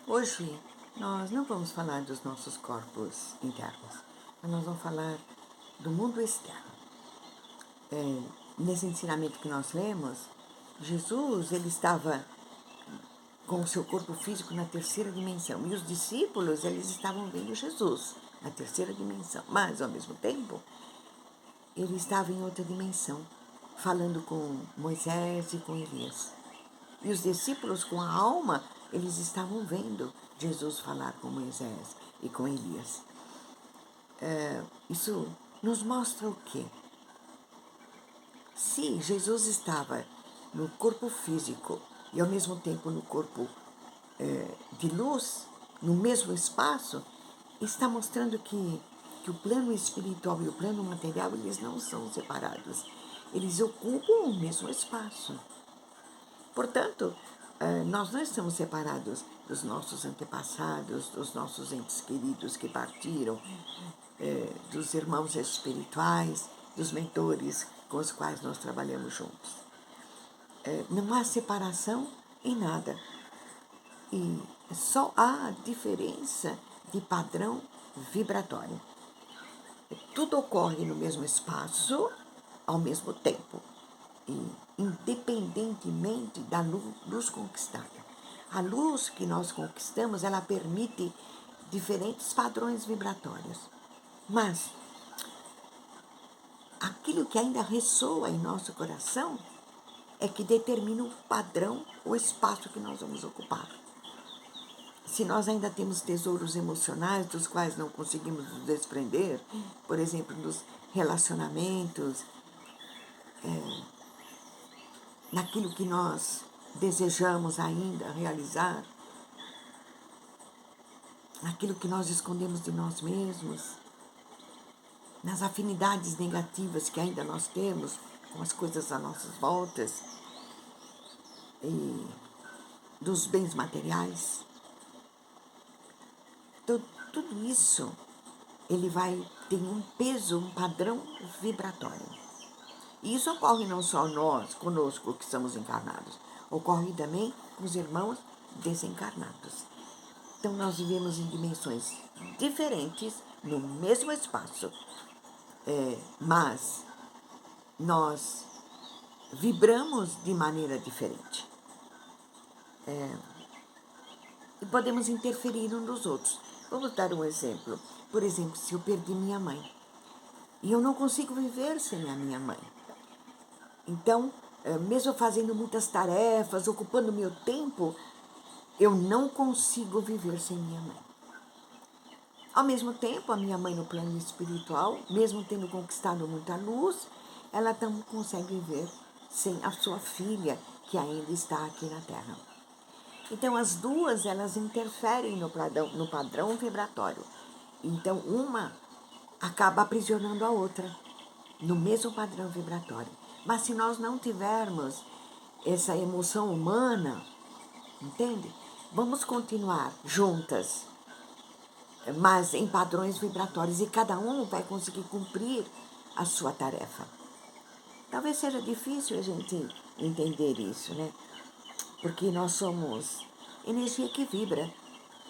Hoje nós não vamos falar dos nossos corpos internos, mas nós vamos falar do mundo externo. Nesse ensinamento que nós lemos, Jesus ele estava com o seu corpo físico na terceira dimensão e os discípulos eles estavam vendo Jesus na terceira dimensão, mas ao mesmo tempo ele estava em outra dimensão, falando com Moisés e com Elias. E os discípulos com a alma, eles estavam vendo Jesus falar com Moisés e com Elias. Isso nos mostra o quê? Se Jesus estava no corpo físico e ao mesmo tempo no corpo de luz, no mesmo espaço, está mostrando que o plano espiritual e o plano material, eles não são separados. Eles ocupam o mesmo espaço. Portanto, nós não estamos separados dos nossos antepassados, dos nossos entes queridos que partiram, dos irmãos espirituais, dos mentores com os quais nós trabalhamos juntos. Não há separação em nada. E só há diferença de padrão vibratório. Tudo ocorre no mesmo espaço, ao mesmo tempo, e independentemente da luz conquistada. A luz que nós conquistamos, ela permite diferentes padrões vibratórios. Mas aquilo que ainda ressoa em nosso coração é que determina o padrão, o espaço que nós vamos ocupar. Se nós ainda temos tesouros emocionais dos quais não conseguimos nos desprender, por exemplo, nos relacionamentos, naquilo que nós desejamos ainda realizar, naquilo que nós escondemos de nós mesmos, nas afinidades negativas que ainda nós temos com as coisas às nossas voltas e dos bens materiais. Então, tudo isso, ele tem um peso, um padrão vibratório. E isso ocorre não só nós, conosco que estamos encarnados, ocorre também com os irmãos desencarnados. Então, nós vivemos em dimensões diferentes, no mesmo espaço, mas nós vibramos de maneira diferente. E podemos interferir uns nos outros. Vamos dar um exemplo. Por exemplo, se eu perdi minha mãe, e eu não consigo viver sem a minha mãe. Então, mesmo fazendo muitas tarefas, ocupando meu tempo, eu não consigo viver sem minha mãe. Ao mesmo tempo, a minha mãe no plano espiritual, mesmo tendo conquistado muita luz, ela não consegue viver sem a sua filha, que ainda está aqui na Terra. Então, as duas, elas interferem no padrão vibratório. Então, uma acaba aprisionando a outra no mesmo padrão vibratório. Mas se nós não tivermos essa emoção humana, entende? Vamos continuar juntas, mas em padrões vibratórios, e cada um vai conseguir cumprir a sua tarefa. Talvez seja difícil a gente entender isso, né? Porque nós somos energia que vibra.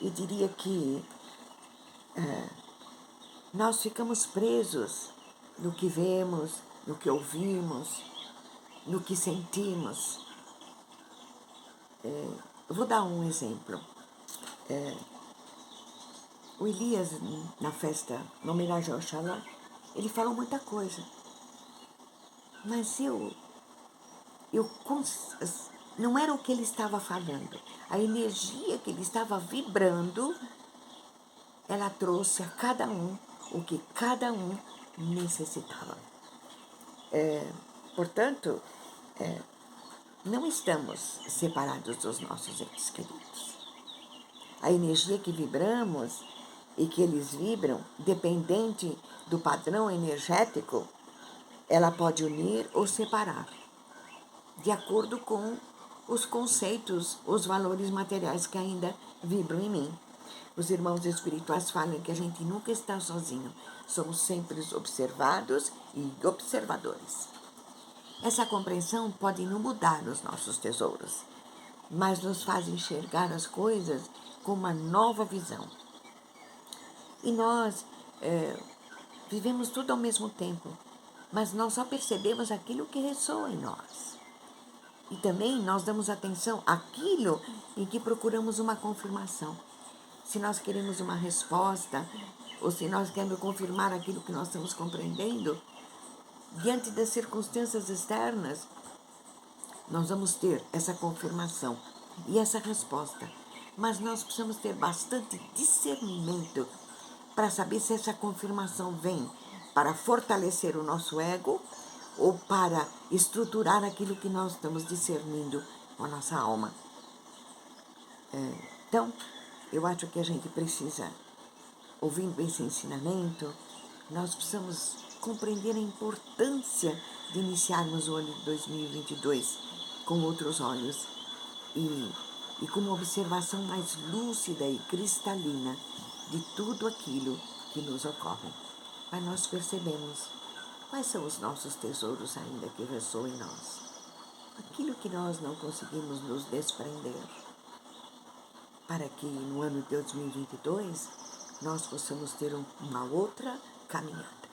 E diria que nós ficamos presos no que vemos, no que ouvimos, no que sentimos. Eu vou dar um exemplo. O Elias, na festa, na homenagem ao Oxalá, ele falou muita coisa. Mas não era o que ele estava falando. A energia que ele estava vibrando, ela trouxe a cada um o que cada um necessitava. Portanto, não estamos separados dos nossos entes queridos. A energia que vibramos e que eles vibram, dependente do padrão energético, ela pode unir ou separar, de acordo com os conceitos, os valores materiais que ainda vibram em mim. Os irmãos espirituais falam que a gente nunca está sozinho, somos sempre observados e observadores. Essa compreensão pode não mudar os nossos tesouros, mas nos faz enxergar as coisas com uma nova visão. E nós vivemos tudo ao mesmo tempo, mas nós só percebemos aquilo que ressoa em nós. E também nós damos atenção àquilo em que procuramos uma confirmação. Se nós queremos uma resposta, ou se nós queremos confirmar aquilo que nós estamos compreendendo, diante das circunstâncias externas, nós vamos ter essa confirmação e essa resposta. Mas nós precisamos ter bastante discernimento para saber se essa confirmação vem para fortalecer o nosso ego ou para estruturar aquilo que nós estamos discernindo com a nossa alma. Então, eu acho que a gente precisa, ouvindo esse ensinamento, nós precisamos compreender a importância de iniciarmos o ano de 2022 com outros olhos e com uma observação mais lúcida e cristalina de tudo aquilo que nos ocorre. Mas nós percebemos quais são os nossos tesouros ainda que ressoam em nós. Aquilo que nós não conseguimos nos desprender, para que no ano de 2022 nós possamos ter uma outra caminhada.